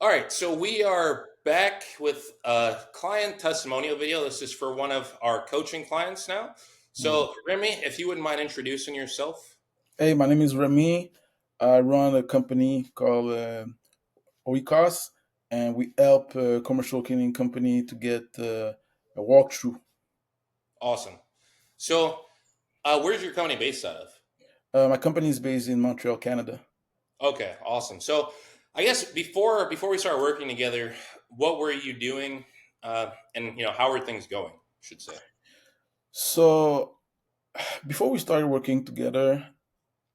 All right, so we are back with a client testimonial video. This is for one of our coaching clients now. Mm. So, Remy, if you wouldn't mind introducing yourself. Hey, my name is Remy. I run a company called Oikos, and we help a commercial cleaning company to get a walkthrough. Awesome. So, where's your company based out of? My company is based in Montreal, Canada. Okay, awesome. So, I guess before we start working together, what were you doing, and how are things going? I should say. So before we started working together,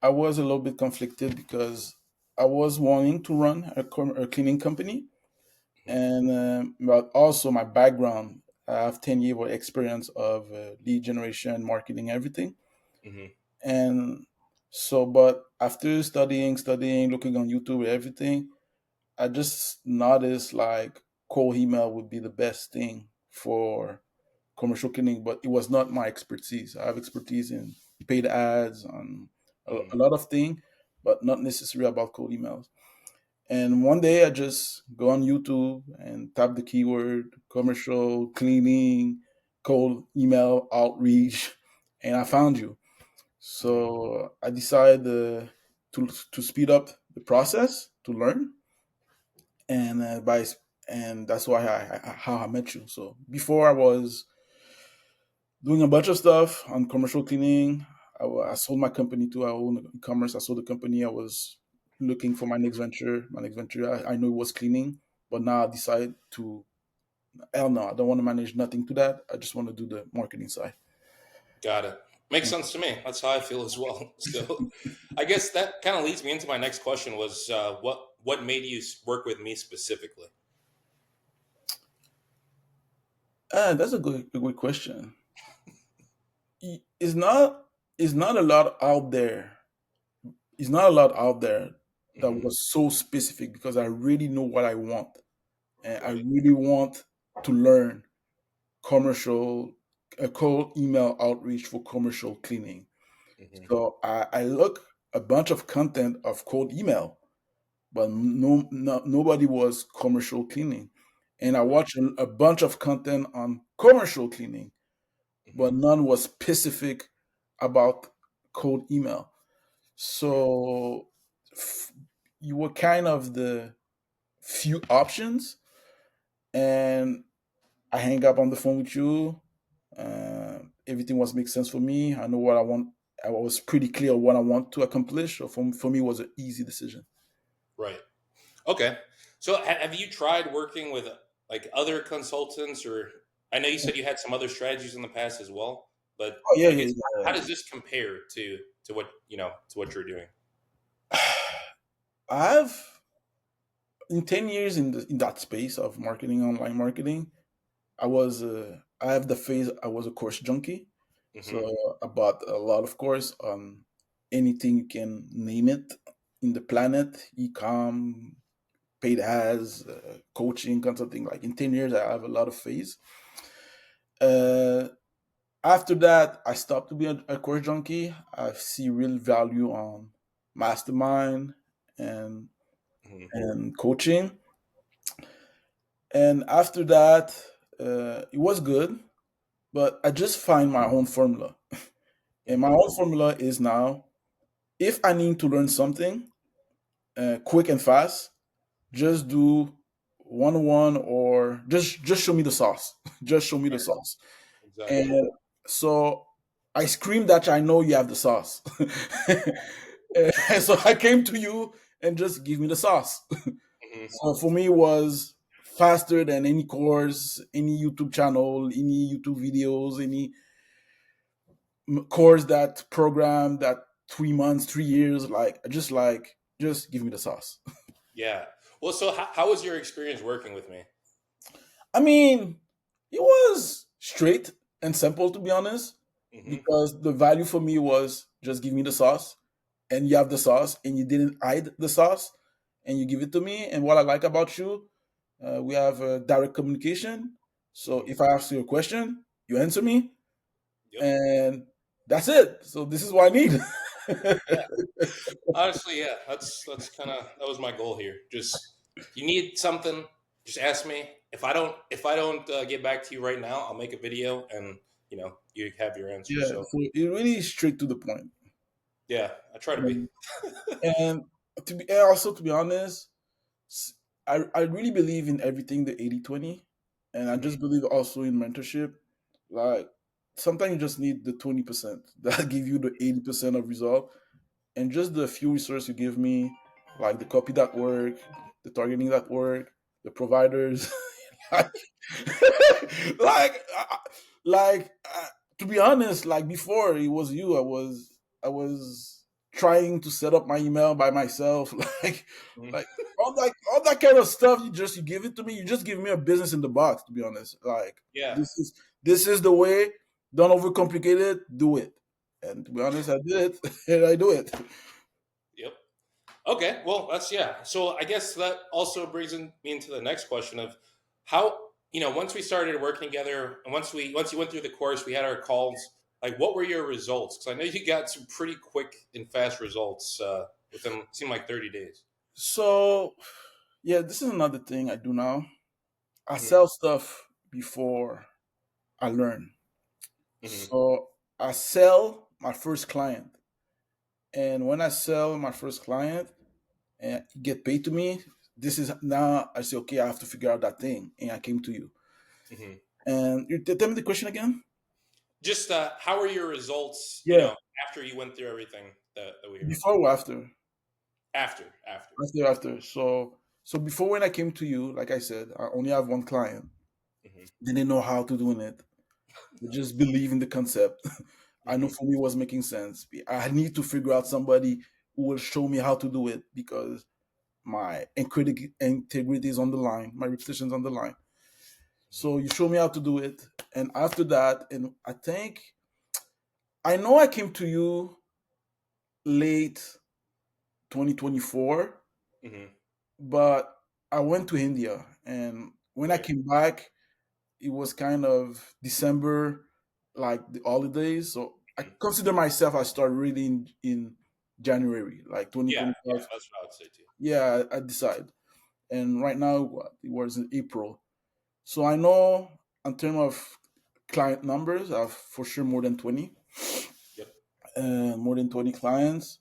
I was a little bit conflicted because I was wanting to run a cleaning company, Mhm, and but also my background. I have 10 years of experience of lead generation, marketing, everything. mhm, And so, but after studying, looking on YouTube, everything, I just noticed like cold email would be the best thing for commercial cleaning, but it was not my expertise. I have expertise in paid ads, on a mhm. lot of things, but not necessarily about cold emails. And one day I just go on YouTube and type the keyword commercial cleaning, cold email outreach, and I found you. Mhm. So I decided to speed up the process to learn, and and that's why how I met you. So before I was doing a bunch of stuff on commercial cleaning. I sold my company too. I own e-commerce. I sold the company. I was looking for my next venture. I knew it was cleaning, but now I decide to hell no, I don't want to manage nothing to that. I just want to do the marketing side. Got it. Makes sense to me. That's how I feel as well. So, I guess that kind of leads me into my next question: was what made you work with me specifically? That's a good question. It's not it's not a lot out there. It's not a lot out there that Hmm. was so specific because I really know what I want, and I Right. really want to learn commercial a cold email outreach for commercial cleaning. Hmm. So I look a bunch of content of cold email, but nobody was commercial cleaning. And I Right. watched a bunch of content on commercial cleaning, Hmm. but none was specific about cold email. Right. So f- you were kind of the few options, and I hang up on the phone with you. Everything was make sense for me. I know what I want. I was pretty clear what I want to accomplish. So for me, it was an easy decision. Right. Okay. So, have you tried working with like other consultants, or I know you said you had some other strategies in the past as well, but Oh yeah, I guess yeah, how yeah. does this compare to what to what you're doing? I've in 10 years in that space of marketing, online marketing. I have the phase. I was a course junkie, so Hmm. I bought a lot of course on anything you can name it in the planet, e-com, paid ads, coaching, consulting. Like in 10 years, I have a lot of phase. Uh, After that, I stopped to be a course junkie. I see real value on mastermind and Hmm. and coaching. And after that, it was good, but I just find my own formula. And my Hmm. own formula is now, if I need to learn something quick and fast, just do one on one, or just show me the sauce. Just show me the Right. sauce. Exactly. And so I screamed that I know you have the sauce. And so I came to you and just give me the sauce. Hmm. So for me, it was faster than any course, any YouTube channel, any YouTube videos, any course that program that 3 months, 3 years. Just give me the sauce. Yeah. Well, so how was your experience working with me? I mean, it was straight and simple, to be honest, Hmm. because the value for me was just give me the sauce, and you have the sauce, and you didn't hide the sauce, and you give it to me. And what I like about you, we have direct communication. So Hmm. if I ask you a question, you answer me, Yep. and that's it. So this is what I need. Yeah. Honestly, yeah. That's kind of that was my goal here. Just If you need something, just ask me. If I don't get back to you right now, I'll make a video and you have your answer. Yeah, So so it really is straight to the point. yeah, I try to be. Um, and and also to be honest, s- I really believe in everything the 80-20, and I Hmm. just believe also in mentorship. Like sometimes you just need the 20% that give you the 80% of result, and just the few resources you give me, like the copy that work, the targeting that work, the providers, like, like, like to be honest, like before it was you, I was trying to set up my email by myself, like, Hmm. like all that kind of stuff. You give it to me. You just give me a business in the box. To be honest, like Yeah. this is the way. Don't overcomplicate it. Do it. And to be honest, I did it, and I do it. Yep. Okay. Well, that's yeah. So I guess that also brings me into the next question of how once we started working together and once you went through the course, we had our calls. Like, what were your results? Because I know you got some pretty quick and fast results within seemed like 30 days. So, yeah, this is another thing I do now. I Hmm. sell stuff before I learn. Hmm. So I sell my first client, and when I sell my first client and get paid to me, this is now I say, okay, I have to figure out that thing, and I came to you. Hmm. And you tell me the question again. Just how were your results? Yeah, After you went through everything that we heard. before or after? After. After. So before when I came to you, like I said, I only have one client. Hmm. They didn't know how to do it. They just believe in the concept. I know Hmm. for me it was making sense. I need to figure out somebody who will show me how to do it because my integrity is on the line, my reputation is on the line. So you show me how to do it, and after that, and I think I know I came to you late 2024, Hmm. but I went to India, and when I Right. came back, it was kind of December, like the holidays. So I Mhm. consider myself I started reading in January, like Yeah. Yeah. 2025. That's what I would say too. Yeah, I decide. And right now, what it was in April. So I know in terms of client numbers, I have for sure more than 20, Yep. more than 20 clients.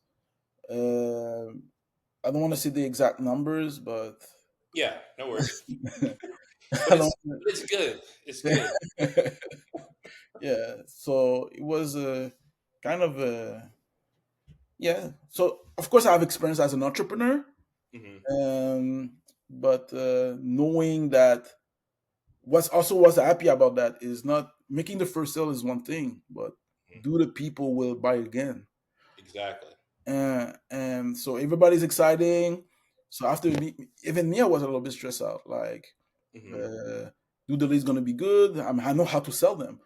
Uh, I don't want to say the exact numbers, but Yeah. No worries. But I it's don't. but it's good. It's good. Yeah, so it was a kind of a yeah. So of course I have experience as an entrepreneur, Hmm. but knowing that what's happy about that is not making the first sale is one thing, but Hmm. do the people will buy again? Exactly. And so everybody's exciting. So after even me, I was a little bit stressed out. Like, Hmm. uh, do the leads gonna be good? I know how to sell them,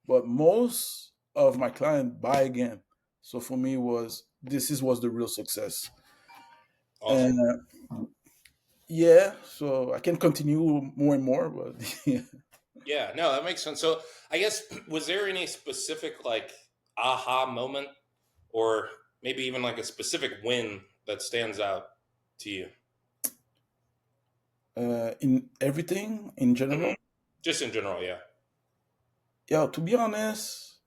but most of my clients buy again. So for me, was the real success. Awesome. And yeah, so I can continue more and more, but yeah. Yeah. No, that makes sense. So I guess was there any specific like aha moment or maybe even like a specific win that stands out to you? In everything in Hmm. general, Just in general. Yeah. yeah. To be honest,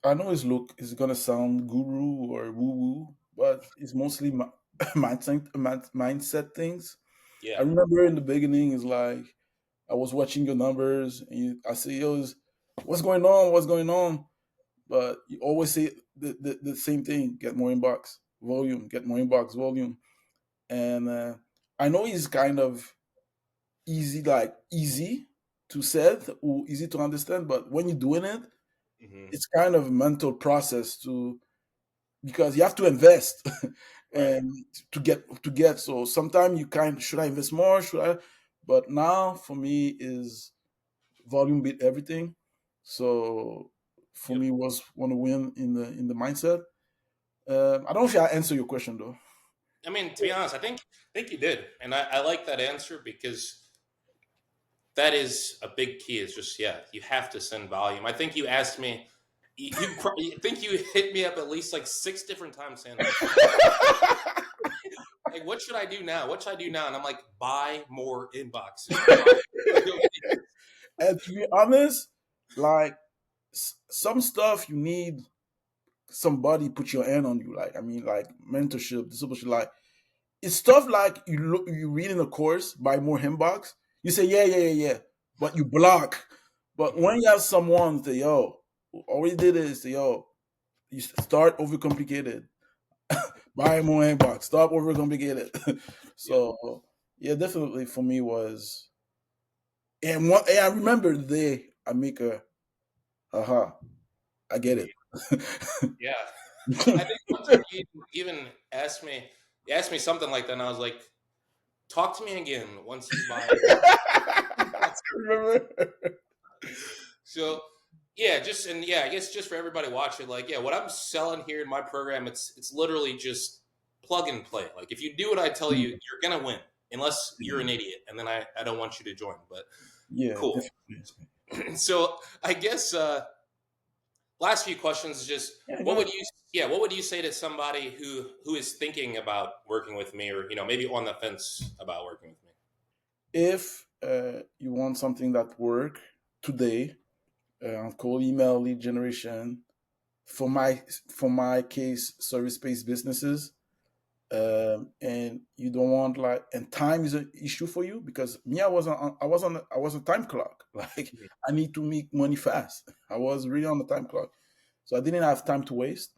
I know it's gonna sound guru or woo woo, but it's mostly mindset things. I Yeah. remember in the beginning, it's like I was watching your numbers, and I say, "Yo, what's going on? What's going on?" But you always say the same thing: get more inbox volume, get more inbox volume. And I know it's kind of easy to set or easy to understand, but when you're doing it, Hmm. it's kind of a mental process to because you have to invest Right. and to get so sometimes you kind should I invest more, should I, but now for me is volume beat everything. So for Yep. me was want to win in the mindset. I don't know if I answer your question though. I mean, to be honest, I think you did, and I like that answer because that is a big key. Is just yeah, you have to send volume. I think you asked me. I think you hit me up at least like 6 different times saying like what should I do now? What should I do now? And I'm like, buy more inboxes. Buy more domains. And to be honest, like some stuff you need somebody put your hand on you. Like I mean, like mentorship, discipleship. Like it's stuff like you read in a course, buy more inbox. You say yeah, but you block. But Mhm. when you have someone say yo, all we did is say yo, you start overcomplicated. Buy more inbox. Stop overcomplicated. Yep. So yeah, definitely for me was and I remember the day I make a aha, I get it. Yeah. I think one time you even asked me something like that, and I was like, talk to me again once you buy inbox. Remember? So yeah, I guess just for everybody watching, like, yeah, what I'm selling here in my program, it's literally just plug and play. Like if you do what I tell you, you're gonna win. Unless you're an idiot, and then I don't want you to join. But Yeah, cool. definitely. So I guess last few questions is just Yeah, go what ahead. would what would you say to somebody who is thinking about working with me, or maybe on the fence about working with me? If you want something that work today, cold email lead generation for my case, service based businesses, and you don't want like and time is an issue for you because me I was on time clock. Like I need to make money fast. I was really on the time clock, so I didn't have time to waste.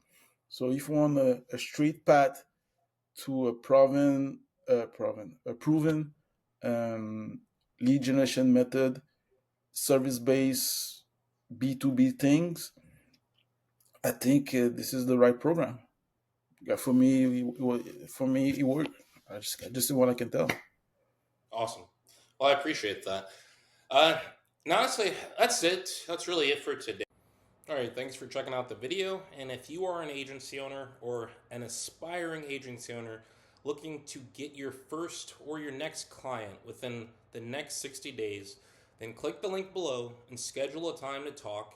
So if you want a straight path to a proven um, lead generation method, service based B2B things, I think this is the right program. Yeah, for me, it worked. I just what I can tell. Awesome. Well, I appreciate that. And honestly, that's it. That's really it for today. All right, thanks for checking out the video. And if you are an agency owner or an aspiring agency owner looking to get your first or your next client within the next 60 days, then click the link below and schedule a time to talk.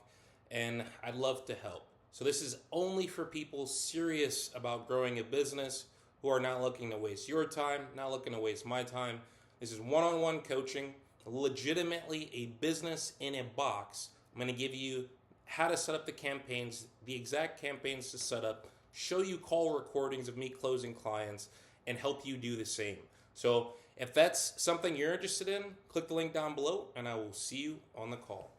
And I'd love to help. So, this is only for people serious about growing a business who are not looking to waste your time, not looking to waste my time. This is one on one coaching, legitimately a business in a box. I'm going to give you how to set up the campaigns, the exact campaigns to set up, show you call recordings of me closing clients, and help you do the same. So if that's something you're interested in, click the link down below, and I will see you on the call.